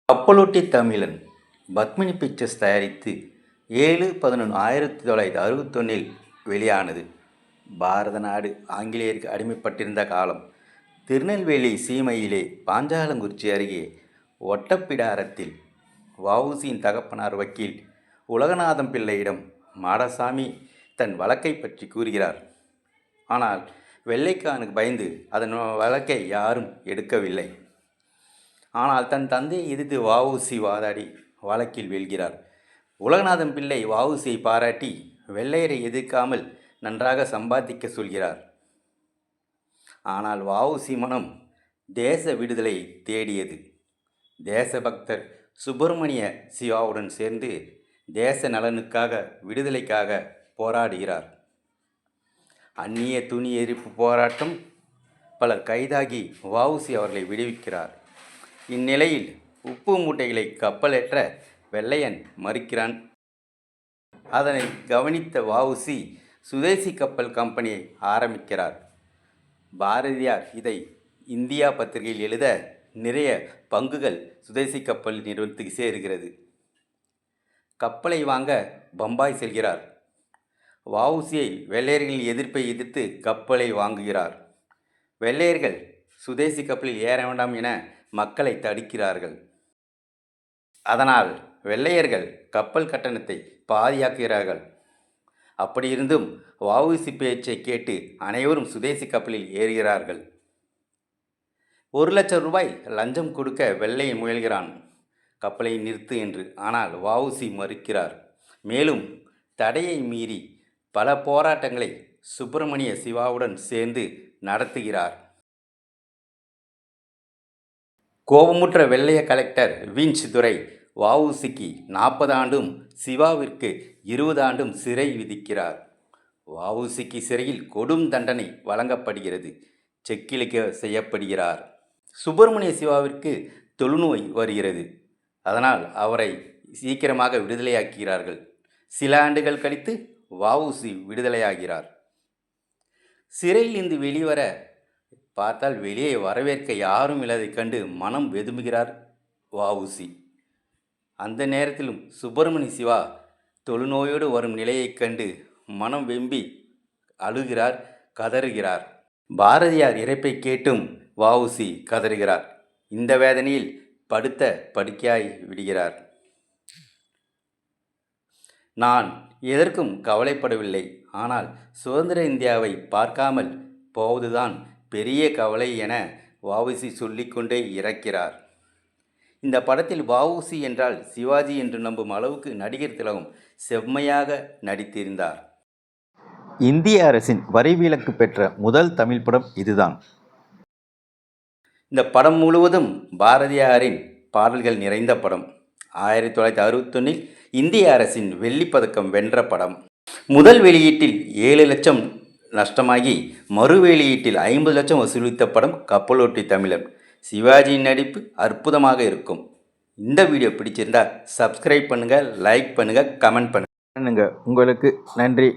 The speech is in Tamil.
கப்பலோட்டி தமிழன் பத்மினி பிக்சர்ஸ் தயாரித்து 7/11/1961 வெளியானது. பாரத நாடு ஆங்கிலேயருக்கு அடிமைப்பட்டிருந்த காலம். திருநெல்வேலி சீமையிலே பாஞ்சாலங்குறிச்சி அருகே ஒட்டப்பிடாரத்தில் வ.உ.சி.யின் தகப்பனார் வக்கீல் உலகநாதம் பிள்ளையிடம் மாடசாமி தன் வழக்கை பற்றி கூறுகிறார். ஆனால் வெள்ளைக்காரனுக்கு பயந்து அதன் வழக்கை யாரும் எடுக்கவில்லை. ஆனால் தன் தந்தையை எதிர்த்து வ.உ.சி. வாதாடி வழக்கில் வெல்கிறார். உலகநாதம் பிள்ளை வ.உ.சி.யை பாராட்டி வெள்ளையரை எதிர்க்காமல் நன்றாக சம்பாதிக்க சொல்கிறார். ஆனால் வ.உ.சி. மனம் தேச விடுதலை தேடியது. தேசபக்தர் சுப்பிரமணிய சிவாவுடன் சேர்ந்து தேச நலனுக்காக விடுதலைக்காக போராடுகிறார். அந்நிய துணி எரிப்பு போராட்டம் பலர் கைதாகி வ.உ.சி. அவர்களை விடுவிக்கிறார். இந்நிலையில் உப்பு மூட்டைகளை கப்பலேற்ற வெள்ளையன் மறுக்கிறான். அதனை கவனித்த வ.உ.சி. சுதேசி கப்பல் கம்பெனியை ஆரம்பிக்கிறார். பாரதியார் இதை இந்தியா பத்திரிகையில் எழுத நிறைய பங்குகள் சுதேசி கப்பல் நிறுவனத்துக்கு சேர்கிறது. கப்பலை வாங்க பம்பாய் செல்கிறார். வ.உ.சி.யை வெள்ளையர்களின் எதிர்ப்பை எதிர்த்து கப்பலை வாங்குகிறார். வெள்ளையர்கள் சுதேசி கப்பலில் ஏற வேண்டாம் என மக்களை தடுக்கிறார்கள். அதனால் வெள்ளையர்கள் கப்பல் கட்டணத்தை பாதியாக்குகிறார்கள். அப்படியிருந்தும் வ.உ.சி. பேச்சை கேட்டு அனைவரும் சுதேசி கப்பலில் ஏறுகிறார்கள். 1,00,000 ரூபாய் லஞ்சம் கொடுக்க வெள்ளையன் முயல்கிறான் கப்பலை நிறுத்து என்று. ஆனால் வ.உ.சி. மறுக்கிறார். மேலும் தடையை மீறி பல போராட்டங்களை சுப்பிரமணிய சிவாவுடன் சேர்ந்து நடத்துகிறார். கோபமுற்ற வெள்ளைய கலெக்டர் விஞ்ச் துரை வ.உ.சி.க்கு 40 ஆண்டும் சிவாவிற்கு 20 ஆண்டும் சிறை விதிக்கிறார். வ.உ.சி.க்கு சிறையில் கொடும் தண்டனை வழங்கப்படுகிறது. செக்கிலிக்க செய்யப்படுகிறார். சுப்பிரமணிய சிவாவிற்கு தொழுநோய் வருகிறது. அதனால் அவரை சீக்கிரமாக விடுதலையாக்கிறார்கள். சில ஆண்டுகள் கழித்து வ.உ.சி. விடுதலையாகிறார். சிறையிலிருந்து வெளிவர பார்த்தால் வெளியே வரவேற்க யாரும் இல்லாதைக் கண்டு மனம் வெதும்புகிறார் வ.உ.சி. அந்த நேரத்திலும் சுப்பிரமணிய சிவா தொழுநோயோடு வரும் நிலையைக் கண்டு மனம் வெம்பி அழுகிறார், கதறுகிறார். பாரதியார் இறப்பை கேட்டும் வ.உ.சி. கதறுகிறார். இந்த வேதனையில் படுத்த படுக்கையாய் விடுகிறார். நான் எதற்கும் கவலைப்படவில்லை. ஆனால் சுதந்திர இந்தியாவை பார்க்காமல் போவதுதான் பெரிய கவலை என வ.உ.சி. சொல்லிக்கொண்டே இறக்கிறார். இந்த படத்தில் வ.உ.சி. என்றால் சிவாஜி என்று நம்பும் அளவுக்கு நடிகர் திலகம் செம்மையாக நடித்திருந்தார். இந்திய அரசின் வரி விலக்கு பெற்ற முதல் தமிழ் படம் இதுதான். இந்த படம் முழுவதும் பாரதியாரின் பாடல்கள் நிறைந்த படம். 1961 இந்திய அரசின் வெள்ளிப்பதக்கம் வென்ற படம். முதல் வெளியீட்டில் 7 லட்சம் நஷ்டமாகி மறு வெளியீட்டில் 50 லட்சம் வசூலித்த படம் கப்பலோட்டி தமிழன். சிவாஜியின் நடிப்பு அற்புதமாக இருக்கும். இந்த வீடியோ பிடிச்சிருந்தா சப்ஸ்கிரைப் பண்ணுங்கள், லைக் பண்ணுங்கள், கமெண்ட் பண்ணுங்கள். உங்களுக்கு நன்றி.